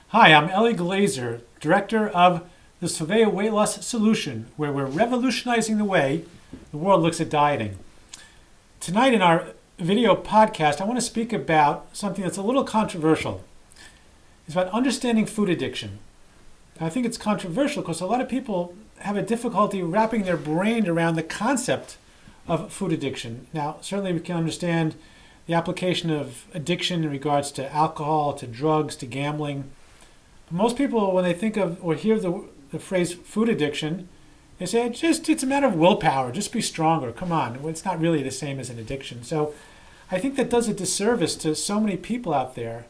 Hi, I'm Ellie Glazer, Director of the Surveyor Weight Loss Solution, where we're revolutionizing the way the world looks at dieting. Tonight in our video podcast, I want to speak about something that's a little controversial. It's about understanding food addiction. I think it's controversial because a lot of people have a difficulty wrapping their brain around the concept of food addiction. Now, certainly we can understand the application of addiction in regards to alcohol, to drugs, to gambling. But most people, when they think of or hear the phrase food addiction, they say it's a matter of willpower, just be stronger, come on. Well, it's not really the same as an addiction. So I think that does a disservice to so many people out there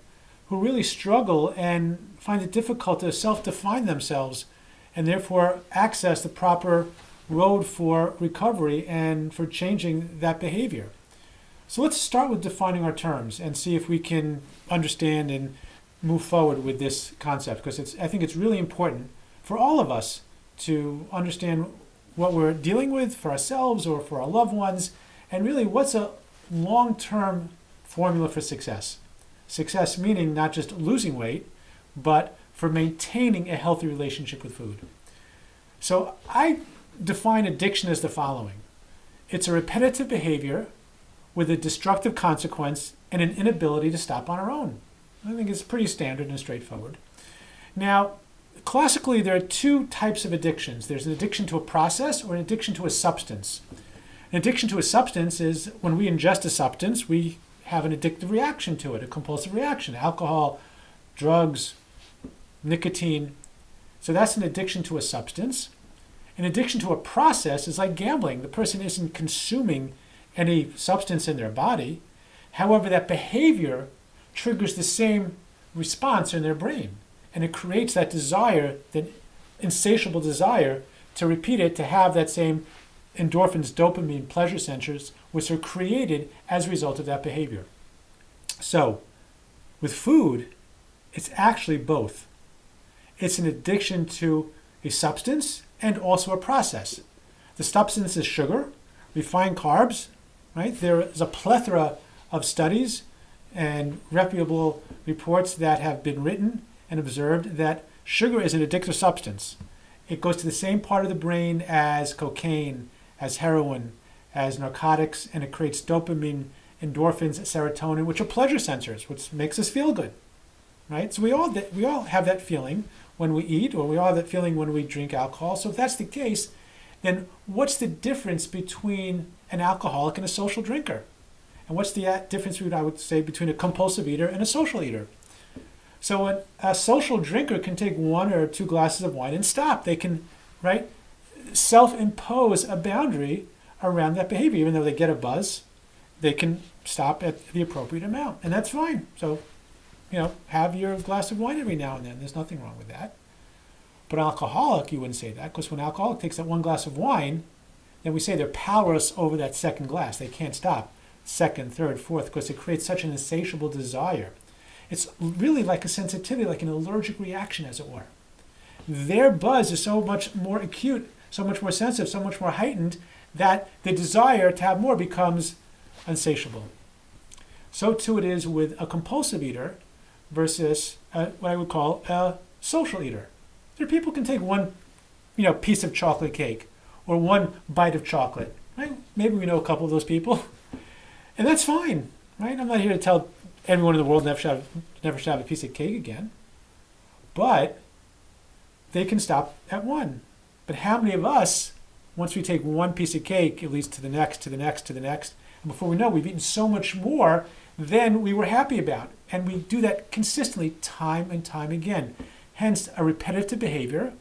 who really struggle and find it difficult to self-define themselves and therefore access the proper road for recovery and for changing that behavior. So let's start with defining our terms and see if we can understand and move forward with this concept, because I think it's really important for all of us to understand what we're dealing with for ourselves or for our loved ones, and really what's a long-term formula for success. Success meaning not just losing weight, but for maintaining a healthy relationship with food. So I define addiction as the following. It's a repetitive behavior with a destructive consequence and an inability to stop on our own. I think it's pretty standard and straightforward. Now, classically, there are two types of addictions. There's an addiction to a process or an addiction to a substance. An addiction to a substance is when we ingest a substance, we have an addictive reaction to it, a compulsive reaction. Alcohol, drugs, nicotine. So that's an addiction to a substance. An addiction to a process is like gambling. The person isn't consuming any substance in their body. However, that behavior triggers the same response in their brain. And it creates that desire, that insatiable desire to repeat it, to have that same endorphins, dopamine, pleasure centers, which are created as a result of that behavior. So, with food, it's actually both. It's an addiction to a substance and also a process. The substance is sugar, refined carbs, right? There is a plethora of studies and reputable reports that have been written and observed that sugar is an addictive substance. It goes to the same part of the brain as cocaine, as heroin, as narcotics, and it creates dopamine, endorphins, serotonin, which are pleasure sensors, which makes us feel good, right? So we all have that feeling when we eat, or we all have that feeling when we drink alcohol. So if that's the case, then what's the difference between an alcoholic and a social drinker? And what's the difference, I would say, between a compulsive eater and a social eater? So a social drinker can take one or two glasses of wine and stop. They can, right, self-impose a boundary around that behavior. Even though they get a buzz, they can stop at the appropriate amount. And that's fine. So, have your glass of wine every now and then. There's nothing wrong with that. But an alcoholic, you wouldn't say that, because when an alcoholic takes that one glass of wine, then we say they're powerless over that second glass. They can't stop. Second, third, fourth, because it creates such an insatiable desire. It's really like a sensitivity, like an allergic reaction, as it were. Their buzz is so much more acute, so much more sensitive, so much more heightened, that the desire to have more becomes insatiable. So too it is with a compulsive eater versus what I would call a social eater. There are people who can take one, piece of chocolate cake or one bite of chocolate. Right? Maybe we know a couple of those people. And that's fine, right? I'm not here to tell everyone in the world never should have a piece of cake again. But they can stop at one. But how many of us, once we take one piece of cake, it leads to the next, to the next, to the next, and before we know, we've eaten so much more than we were happy about. And we do that consistently time and time again. Hence, a repetitive behavior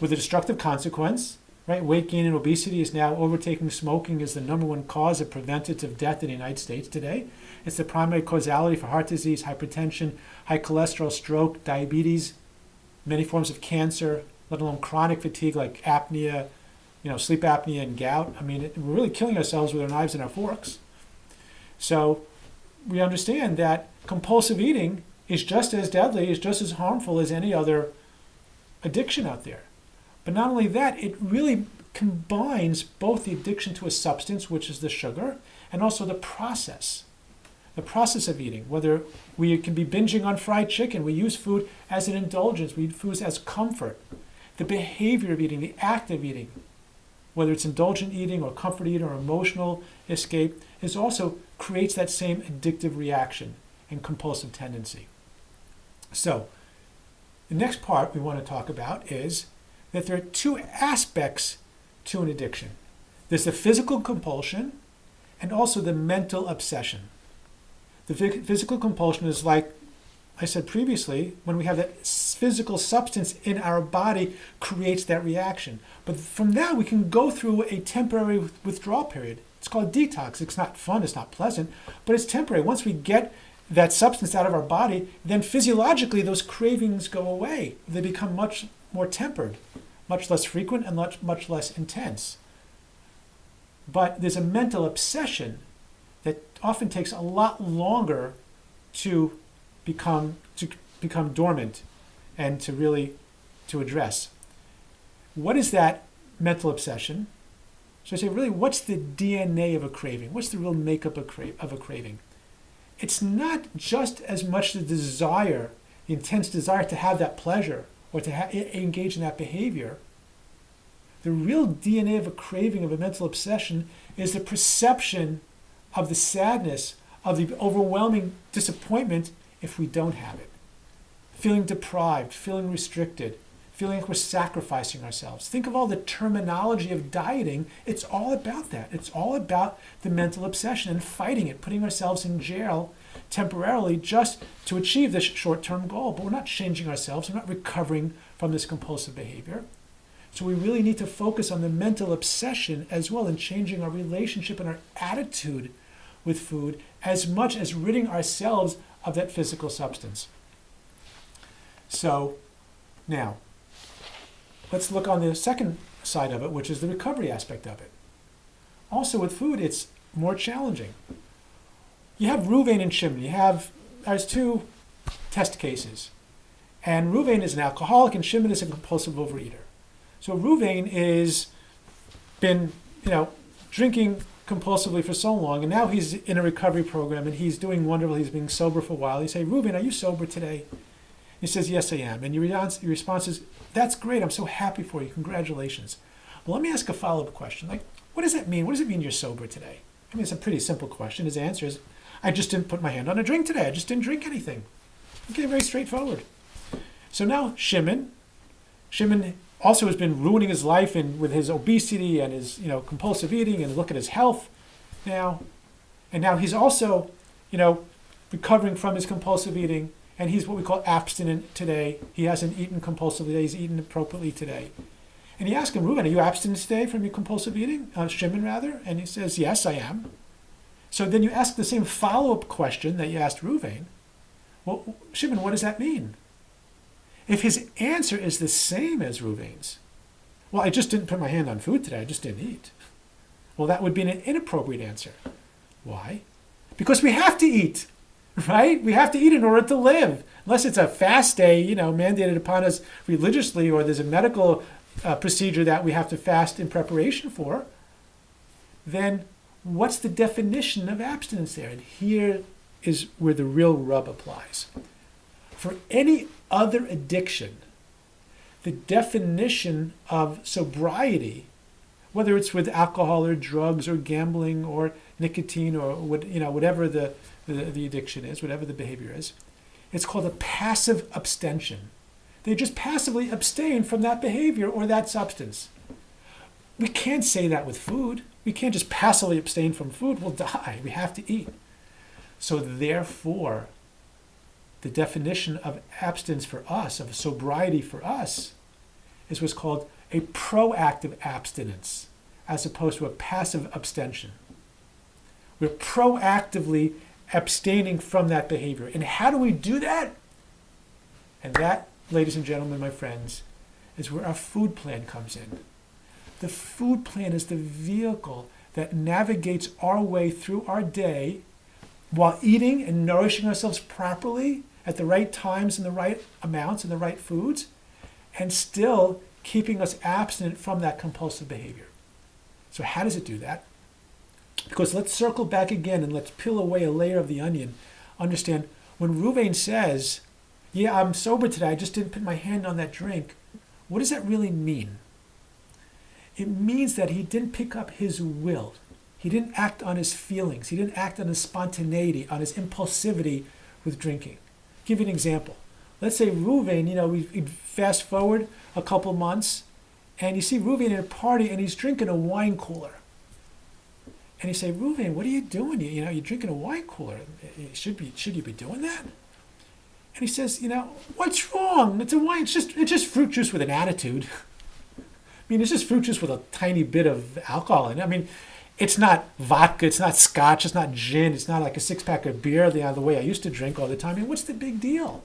with a destructive consequence. Right? Weight gain and obesity is now overtaking smoking as the number one cause of preventative death in the United States today. It's the primary causality for heart disease, hypertension, high cholesterol, stroke, diabetes, many forms of cancer, let alone chronic fatigue like apnea, sleep apnea and gout. I mean, we're really killing ourselves with our knives and our forks. So we understand that compulsive eating is just as deadly, is just as harmful as any other addiction out there. But not only that, it really combines both the addiction to a substance, which is the sugar, and also the process. the process of eating, whether we can be binging on fried chicken, we use food as an indulgence, we use food as comfort. The behavior of eating, the act of eating, whether it's indulgent eating or comfort eating or emotional escape, is also creates that same addictive reaction and compulsive tendency. So, the next part we want to talk about is that there are two aspects to an addiction. There's the physical compulsion and also the mental obsession. The physical compulsion is, like I said previously, when we have that physical substance in our body creates that reaction. But from that, we can go through a temporary withdrawal period. It's called detox. It's not fun, it's not pleasant, but it's temporary. Once we get that substance out of our body, then physiologically those cravings go away. They become much more tempered, much less frequent, and much less intense. But there's a mental obsession that often takes a lot longer to become dormant and to address. What is that mental obsession? So I say, really, what's the DNA of a craving? What's the real makeup of a craving? It's not just as much the desire, the intense desire to have that pleasure or to engage in that behavior. The real DNA of a craving, of a mental obsession, is the perception of the sadness, of the overwhelming disappointment if we don't have it. Feeling deprived, feeling restricted, feeling like we're sacrificing ourselves. Think of all the terminology of dieting. It's all about that. It's all about the mental obsession and fighting it, putting ourselves in jail temporarily just to achieve this short-term goal. But we're not changing ourselves. We're not recovering from this compulsive behavior. So we really need to focus on the mental obsession as well in changing our relationship and our attitude with food as much as ridding ourselves of that physical substance. So now, let's look on the second side of it, which is the recovery aspect of it. Also with food, it's more challenging. You have Ruvain and Shimon. There's two test cases. And Ruvain is an alcoholic and Shimon is a compulsive overeater. So Ruvain is been, drinking compulsively for so long, and now he's in a recovery program and he's doing wonderful. He's being sober for a while. You say, Ruvain, are you sober today? He says, yes, I am. And your response is, that's great. I'm so happy for you. Congratulations. Well, let me ask a follow-up question. Like, what does that mean? What does it mean you're sober today? I mean, it's a pretty simple question. His answer is, I just didn't put my hand on a drink today. I just didn't drink anything. Okay, very straightforward. So now Shimon also has been ruining his life with his obesity and his compulsive eating, and look at his health now. And now he's also recovering from his compulsive eating, and he's what we call abstinent today. He hasn't eaten compulsively. He's eaten appropriately today. And you ask him, Ruben, are you abstinent today from your compulsive eating? Shimon, rather? And he says, yes, I am. So then you ask the same follow-up question that you asked Ruvain. Well, Shimon, what does that mean? If his answer is the same as Ruvain's, well, I just didn't put my hand on food today. I just didn't eat. Well, that would be an inappropriate answer. Why? Because we have to eat, right? We have to eat in order to live. Unless it's a fast day, mandated upon us religiously, or there's a medical procedure that we have to fast in preparation for, then what's the definition of abstinence there? And here is where the real rub applies. For any other addiction, the definition of sobriety, whether it's with alcohol or drugs or gambling or nicotine or whatever the addiction is, whatever the behavior is, it's called a passive abstention. They just passively abstain from that behavior or that substance. We can't say that with food. We can't just passively abstain from food. We'll die. We have to eat. So therefore, the definition of abstinence for us, of sobriety for us, is what's called a proactive abstinence, as opposed to a passive abstention. We're proactively abstaining from that behavior. And how do we do that? And that, ladies and gentlemen, my friends, is where our food plan comes in. The food plan is the vehicle that navigates our way through our day while eating and nourishing ourselves properly at the right times and the right amounts and the right foods, and still keeping us abstinent from that compulsive behavior. So how does it do that? Because let's circle back again and let's peel away a layer of the onion. Understand, when Ruvain says, yeah, I'm sober today, I just didn't put my hand on that drink, what does that really mean? It means that he didn't pick up his will. He didn't act on his feelings. He didn't act on his spontaneity, on his impulsivity with drinking. I'll give you an example. Let's say Ruvain, we fast forward a couple months, and you see Ruvain at a party, and he's drinking a wine cooler. And you say, Ruvain, what are you doing? You're drinking a wine cooler. Should you be doing that? And he says, what's wrong? It's a wine. It's just fruit juice with an attitude. It's just fruit juice with a tiny bit of alcohol in it. It's not vodka, it's not scotch, it's not gin, it's not like a six-pack of beer the way I used to drink all the time. What's the big deal?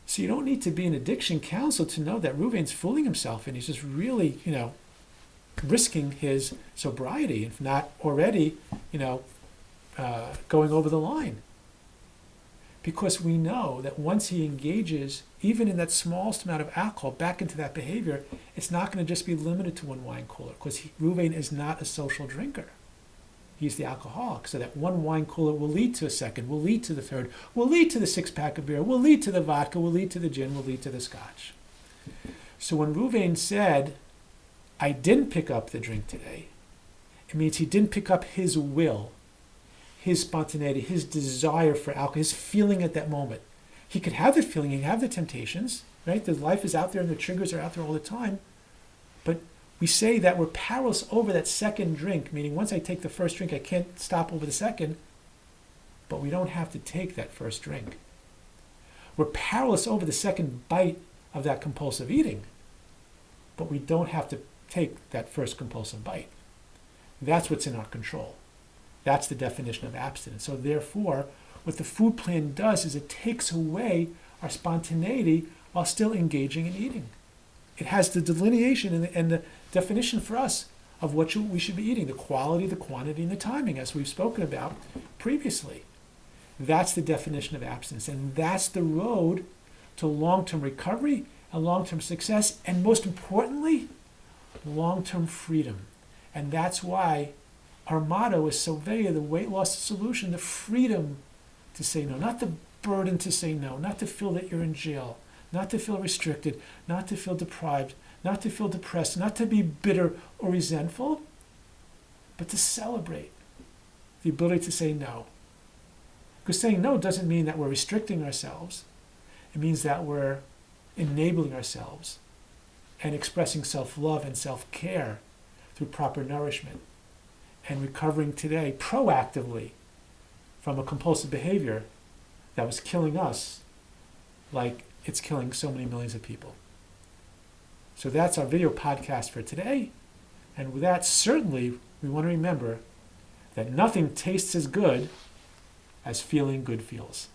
So you don't need to be an addiction counselor to know that Ruvain's fooling himself, and he's just really, risking his sobriety, if not already, going over the line. Because we know that once he engages, even in that smallest amount of alcohol, back into that behavior, it's not going to just be limited to one wine cooler, because Ruvain is not a social drinker. He's the alcoholic. So that one wine cooler will lead to a second, will lead to the third, will lead to the six-pack of beer, will lead to the vodka, will lead to the gin, will lead to the scotch. So when Ruvain said, I didn't pick up the drink today, it means he didn't pick up his will, his spontaneity, his desire for alcohol, his feeling at that moment. He could have the feeling, he could have the temptations, right? The life is out there and the triggers are out there all the time. But we say that we're powerless over that second drink, meaning once I take the first drink, I can't stop over the second, but we don't have to take that first drink. We're powerless over the second bite of that compulsive eating, but we don't have to take that first compulsive bite. That's what's in our control. That's the definition of abstinence. So therefore, what the food plan does is it takes away our spontaneity while still engaging in eating. It has the delineation and the definition for us of what we should be eating, the quality, the quantity, and the timing, as we've spoken about previously. That's the definition of abstinence, and that's the road to long-term recovery and long-term success, and most importantly, long-term freedom. And that's why our motto is Sylvia, the weight loss solution, the freedom to say no, not the burden to say no, not to feel that you're in jail, not to feel restricted, not to feel deprived, not to feel depressed, not to be bitter or resentful, but to celebrate the ability to say no. Because saying no doesn't mean that we're restricting ourselves. It means that we're enabling ourselves and expressing self-love and self-care through proper nourishment, and recovering today proactively from a compulsive behavior that was killing us like it's killing so many millions of people. So that's our video podcast for today. And with that, certainly we want to remember that nothing tastes as good as feeling good feels.